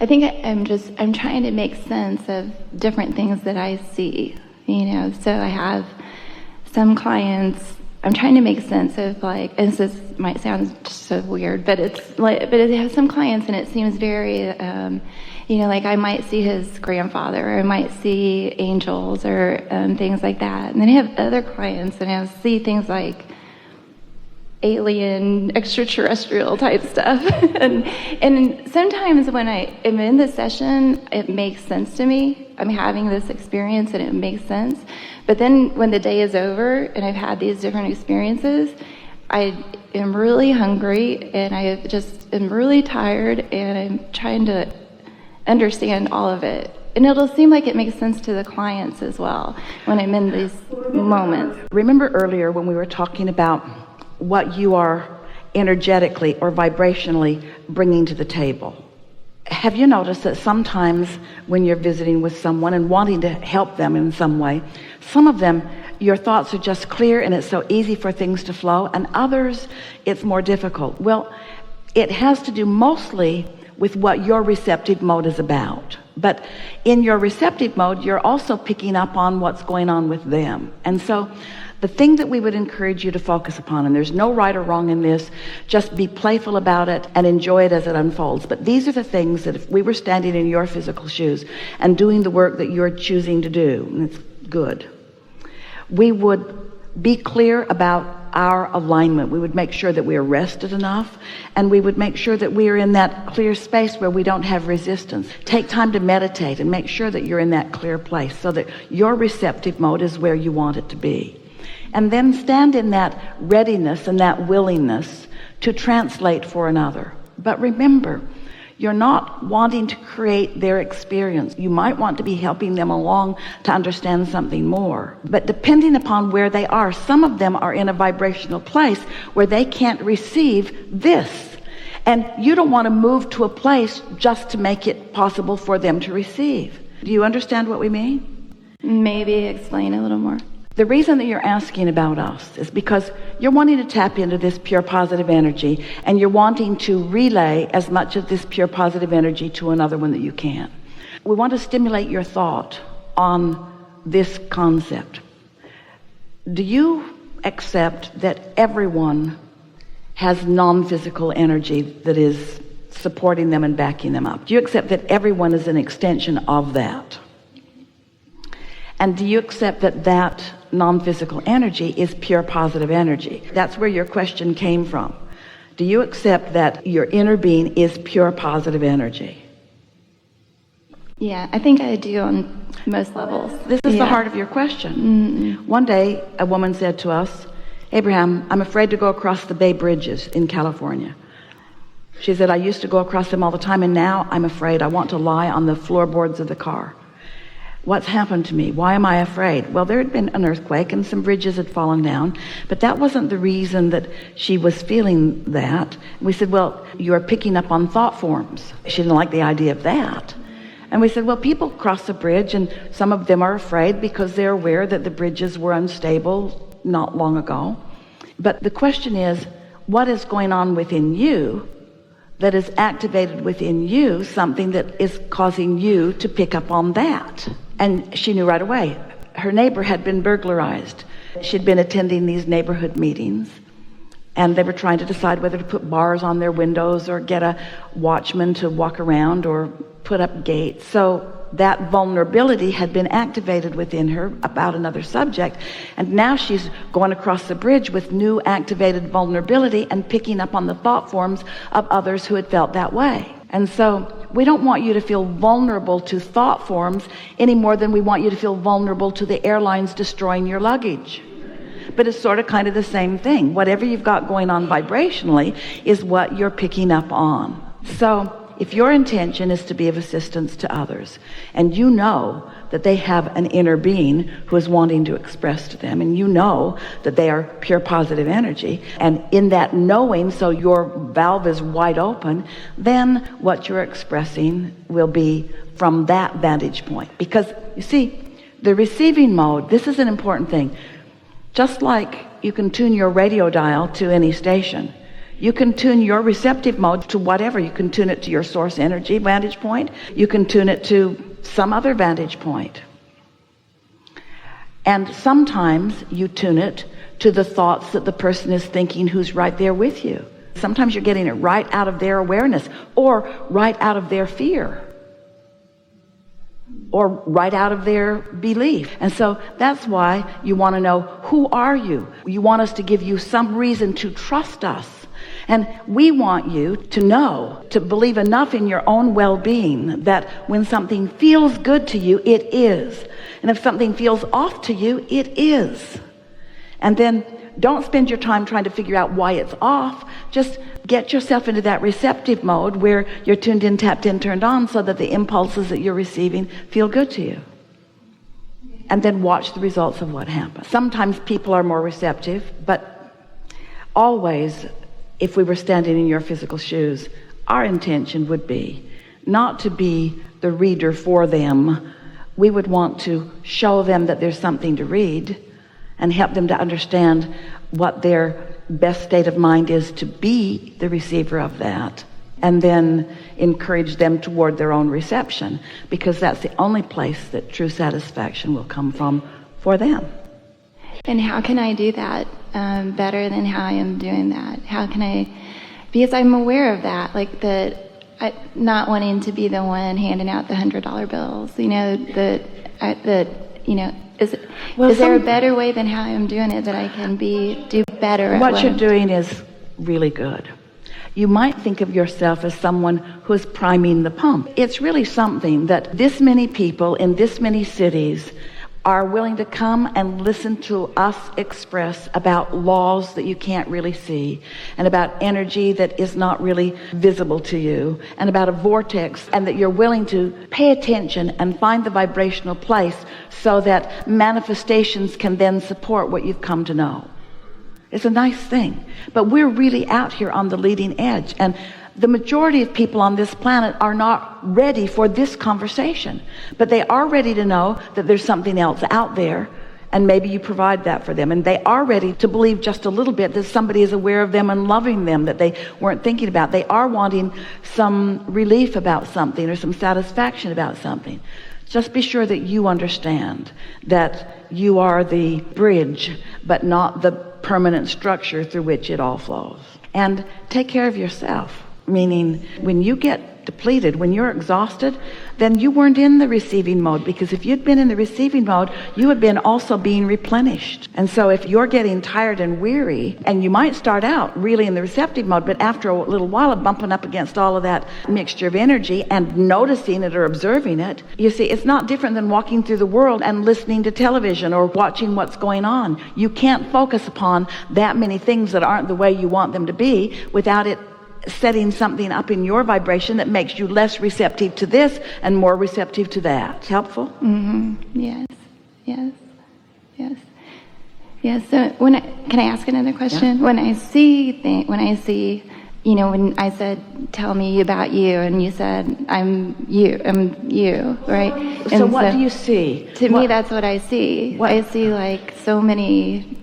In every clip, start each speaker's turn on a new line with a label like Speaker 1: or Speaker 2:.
Speaker 1: I think I'm trying to make sense of different things that I see, so I have some clients, I'm trying to make sense of and this might sound so weird, but but I have some clients and it seems very, I might see his grandfather, or I might see angels or things like that. And then I have other clients and I see things like alien, extraterrestrial type stuff. and sometimes when I am in the session, it makes sense to me. I'm having this experience and it makes sense. But then when the day is over and I've had these different experiences, I am really hungry and I just am really tired and I'm trying to understand all of it. And it'll seem like it makes sense to the clients as well when I'm in these moments.
Speaker 2: Remember earlier when we were talking about what you are energetically or vibrationally bringing to the table? Have you noticed that sometimes when you're visiting with someone and wanting to help them in some way, some of them, your thoughts are just clear and it's so easy for things to flow, and others, it's more difficult? Well, it has to do mostly with what your receptive mode is about. But in your receptive mode, you're also picking up on what's going on with them. And so the thing that we would encourage you to focus upon, and there's no right or wrong in this, just be playful about it and enjoy it as it unfolds. But these are the things that if we were standing in your physical shoes and doing the work that you're choosing to do, and it's good, we would be clear about our alignment. We would make sure that we are rested enough, and we would make sure that we are in that clear space where we don't have resistance. Take time to meditate and make sure that you're in that clear place so that your receptive mode is where you want it to be. And then stand in that readiness and that willingness to translate for another. But remember, you're not wanting to create their experience. You might want to be helping them along to understand something more. But depending upon where they are, some of them are in a vibrational place where they can't receive this. And you don't want to move to a place just to make it possible for them to receive. Do you understand what we mean?
Speaker 1: Maybe explain a little more.
Speaker 2: The reason that you're asking about us is because you're wanting to tap into this pure positive energy, and you're wanting to relay as much of this pure positive energy to another one that you can. We want to stimulate your thought on this concept. Do you accept that everyone has non-physical energy that is supporting them and backing them up? Do you accept that everyone is an extension of that? And do you accept that that non-physical energy is pure positive energy? That's where your question came from. Do you accept that your inner being is pure positive energy?
Speaker 1: Yeah, I think I do on most levels.
Speaker 2: This is the heart of your question.
Speaker 1: Mm-hmm.
Speaker 2: One day, a woman said to us, Abraham, I'm afraid to go across the Bay Bridges in California. She said, I used to go across them all the time, and now I'm afraid. I want to lie on the floorboards of the car. What's happened to me? Why am I afraid? Well, there had been an earthquake and some bridges had fallen down, but that wasn't the reason that she was feeling that. We said, well, you're picking up on thought forms. She didn't like the idea of that. And we said, well, people cross the bridge and some of them are afraid because they're aware that the bridges were unstable not long ago. But the question is, what is going on within you that is activated within you, something that is causing you to pick up on that? And she knew right away. Her neighbor had been burglarized. She'd been attending these neighborhood meetings, and they were trying to decide whether to put bars on their windows or get a watchman to walk around or put up gates. So that vulnerability had been activated within her about another subject, and now she's going across the bridge with new activated vulnerability and picking up on the thought forms of others who had felt that way. And so we don't want you to feel vulnerable to thought forms any more than we want you to feel vulnerable to the airlines destroying your luggage. But it's sort of kind of the same thing. Whatever you've got going on vibrationally is what you're picking up on. So if your intention is to be of assistance to others, and you know that they have an inner being who is wanting to express to them, and you know that they are pure positive energy, and in that knowing, so your valve is wide open, then what you're expressing will be from that vantage point. Because you see, the receiving mode, this is an important thing. Just like you can tune your radio dial to any station, You can tune your receptive mode to whatever. You can tune it to your source energy vantage point. You can tune it to some other vantage point. And sometimes you tune it to the thoughts that the person is thinking who's right there with you. Sometimes you're getting it right out of their awareness, or right out of their fear, or right out of their belief. And so that's why you want to know, who are you? You want us to give you some reason to trust us. And we want you to know, to believe enough in your own well-being that when something feels good to you, it is. And if something feels off to you, it is. And then don't spend your time trying to figure out why it's off. Just get yourself into that receptive mode where you're tuned in, tapped in, turned on, so that the impulses that you're receiving feel good to you. And then watch the results of what happens. Sometimes people are more receptive, but always, if we were standing in your physical shoes, our intention would be not to be the reader for them. We would want to show them that there's something to read, and help them to understand what their best state of mind is to be the receiver of that, and then encourage them toward their own reception, because that's the only place that true satisfaction will come from for them.
Speaker 1: And how can I do that better than how I am doing that? How can I, because I'm aware of that, like not wanting to be the one handing out the $100 bills, is there a better way than how I'm doing it that I can do better at
Speaker 2: what you're doing is really good. You might think of yourself as someone who's priming the pump. It's really something that this many people in this many cities are willing to come and listen to us express about laws that you can't really see, and about energy that is not really visible to you, and about a vortex, and that you're willing to pay attention and find the vibrational place so that manifestations can then support what you've come to know. It's a nice thing, but we're really out here on the leading edge, and the majority of people on this planet are not ready for this conversation, but they are ready to know that there's something else out there, and maybe you provide that for them. And they are ready to believe just a little bit that somebody is aware of them and loving them that they weren't thinking about. They are wanting some relief about something, or some satisfaction about something. Just be sure that you understand that you are the bridge, but not the permanent structure through which it all flows. And take care of yourself. Meaning, when you get depleted, when you're exhausted, then you weren't in the receiving mode, because if you'd been in the receiving mode, you had been also being replenished. And so if you're getting tired and weary, and you might start out really in the receptive mode, but after a little while of bumping up against all of that mixture of energy and noticing it or observing it, you see, it's not different than walking through the world and listening to television or watching what's going on. You can't focus upon that many things that aren't the way you want them to be without it setting something up in your vibration that makes you less receptive to this and more receptive to that. Helpful?
Speaker 1: Mm-hmm. Yes. So can I ask another question? Yeah. When I see, when I said, tell me about you, and you said, I'm you, right?
Speaker 2: And so what do you see?
Speaker 1: To me, that's what I see.
Speaker 2: What?
Speaker 1: I see like so many,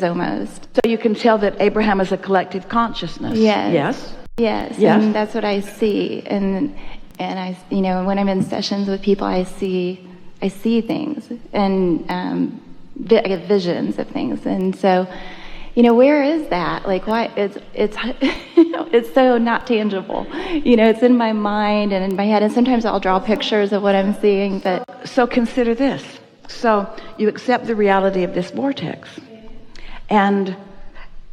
Speaker 1: almost.
Speaker 2: So you can tell that Abraham is a collective consciousness.
Speaker 1: Yes. And that's what I see. And I, when I'm in sessions with people, I see things, and I get visions of things. And so, where is that? Like, why? It's it's so not tangible. It's in my mind and in my head. And sometimes I'll draw pictures of what I'm seeing. But
Speaker 2: so consider this. So you accept the reality of this vortex. And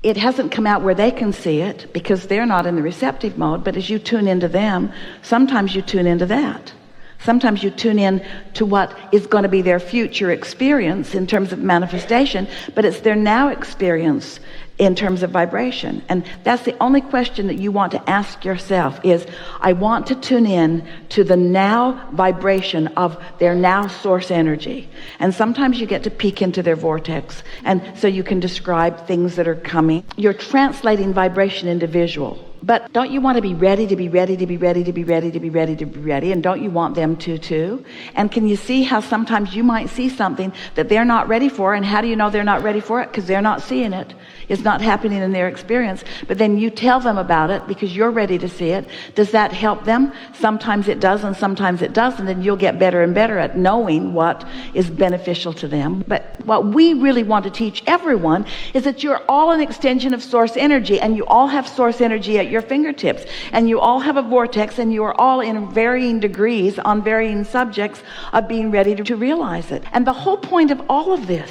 Speaker 2: it hasn't come out where they can see it, because they're not in the receptive mode. But as you tune into them, sometimes you tune into that. Sometimes you tune in to what is going to be their future experience in terms of manifestation, but it's their now experience in terms of vibration. And that's the only question that you want to ask yourself is, I want to tune in to the now vibration of their now source energy. And sometimes you get to peek into their vortex, and so you can describe things that are coming. You're translating vibration into visual. But don't you want to be ready to be ready to be ready to be ready to be ready to be ready? And don't you want them to too? And can you see how sometimes you might see something that they're not ready for? And how do you know they're not ready for it? Because they're not seeing it. It's not happening in their experience. But then you tell them about it because you're ready to see it. Does that help them? Sometimes it does and sometimes it doesn't. And you'll get better and better at knowing what is beneficial to them. But what we really want to teach everyone is that you're all an extension of source energy, and you all have source energy at your fingertips, and you all have a vortex, and you are all in varying degrees on varying subjects of being ready to realize it. And the whole point of all of this,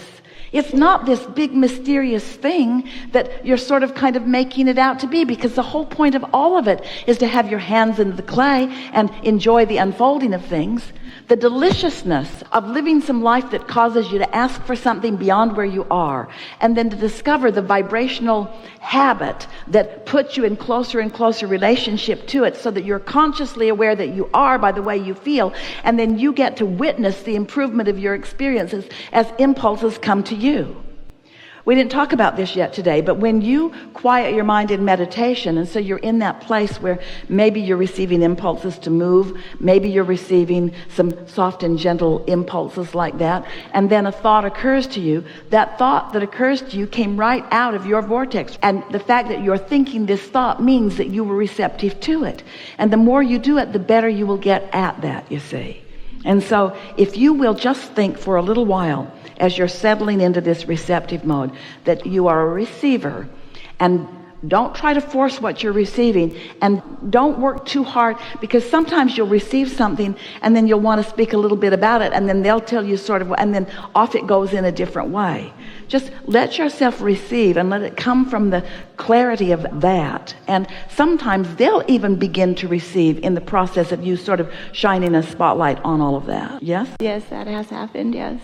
Speaker 2: it's not this big mysterious thing that you're sort of kind of making it out to be, because the whole point of all of it is to have your hands in the clay and enjoy the unfolding of things. The deliciousness of living some life that causes you to ask for something beyond where you are, and then to discover the vibrational habit that puts you in closer and closer relationship to it, so that you're consciously aware that you are by the way you feel, and then you get to witness the improvement of your experiences as impulses come to you. We didn't talk about this yet today, but when you quiet your mind in meditation, and so you're in that place where maybe you're receiving impulses to move, maybe you're receiving some soft and gentle impulses like that, and then a thought occurs to you, that thought that occurs to you came right out of your vortex. And the fact that you're thinking this thought means that you were receptive to it. And the more you do it, the better you will get at that, you see. And so if you will just think for a little while, as you're settling into this receptive mode, that you are a receiver, and don't try to force what you're receiving, and don't work too hard, because sometimes you'll receive something and then you'll want to speak a little bit about it, and then they'll tell you sort of, and then off it goes in a different way. Just let yourself receive and let it come from the clarity of that. And sometimes they'll even begin to receive in the process of you sort of shining a spotlight on all of that. Yes?
Speaker 1: Yes, that has happened. Yes.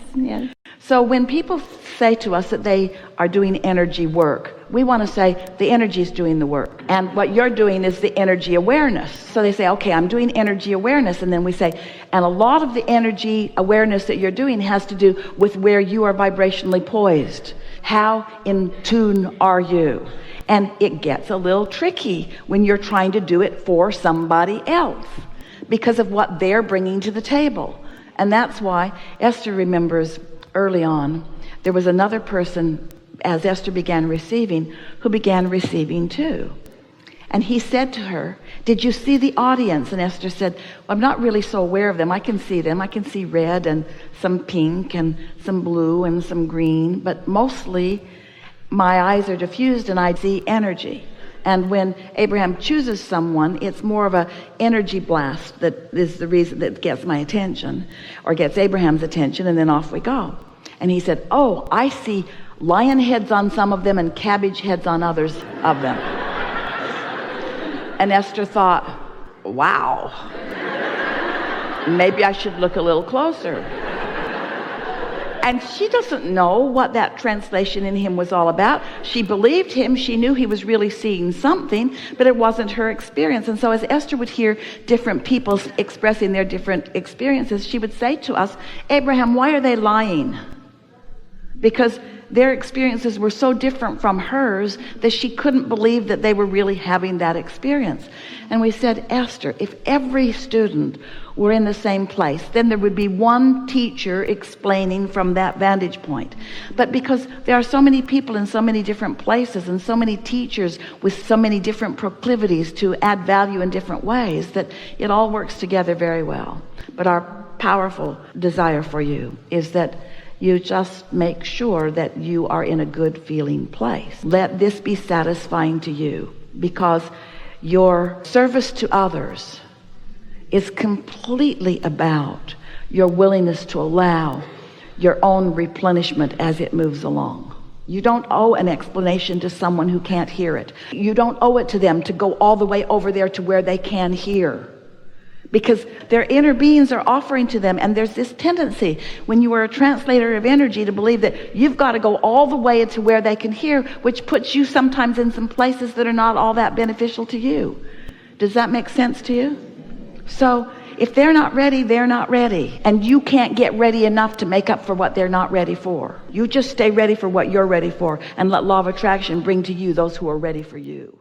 Speaker 2: So when people say to us that they are doing energy work, we want to say the energy is doing the work, and what you're doing is the energy awareness. So they say, okay, I'm doing energy awareness, and then we say, and a lot of the energy awareness that you're doing has to do with where you are vibrationally poised. How in tune are you? And it gets a little tricky when you're trying to do it for somebody else because of what they're bringing to the table. And that's why Esther remembers early on, there was another person, as Esther began receiving, who began receiving too. And he said to her, did you see the audience? And Esther said, well, I'm not really so aware of them. I can see them. I can see red and some pink and some blue and some green, but mostly my eyes are diffused and I see energy. And when Abraham chooses someone, it's more of a energy blast that is the reason that gets my attention, or gets Abraham's attention, and then off we go. And he said, oh, I see lion heads on some of them and cabbage heads on others of them. And Esther thought, wow, maybe I should look a little closer. And she doesn't know what that translation in him was all about. She believed him. She knew he was really seeing something, but it wasn't her experience. And so as Esther would hear different people expressing their different experiences, she would say to us, Abraham, why are they lying? Because their experiences were so different from hers that she couldn't believe that they were really having that experience. And we said, Esther, if every student were in the same place, then there would be one teacher explaining from that vantage point. But because there are so many people in so many different places and so many teachers with so many different proclivities to add value in different ways, that it all works together very well. But our powerful desire for you is that you just make sure that you are in a good feeling place. Let this be satisfying to you, because your service to others is completely about your willingness to allow your own replenishment as it moves along. You don't owe an explanation to someone who can't hear it. You don't owe it to them to go all the way over there to where they can hear, because their inner beings are offering to them. And there's this tendency when you are a translator of energy to believe that you've got to go all the way to where they can hear, which puts you sometimes in some places that are not all that beneficial to you. Does that make sense to you? So if they're not ready, they're not ready. And you can't get ready enough to make up for what they're not ready for. You just stay ready for what you're ready for, and let law of attraction bring to you those who are ready for you.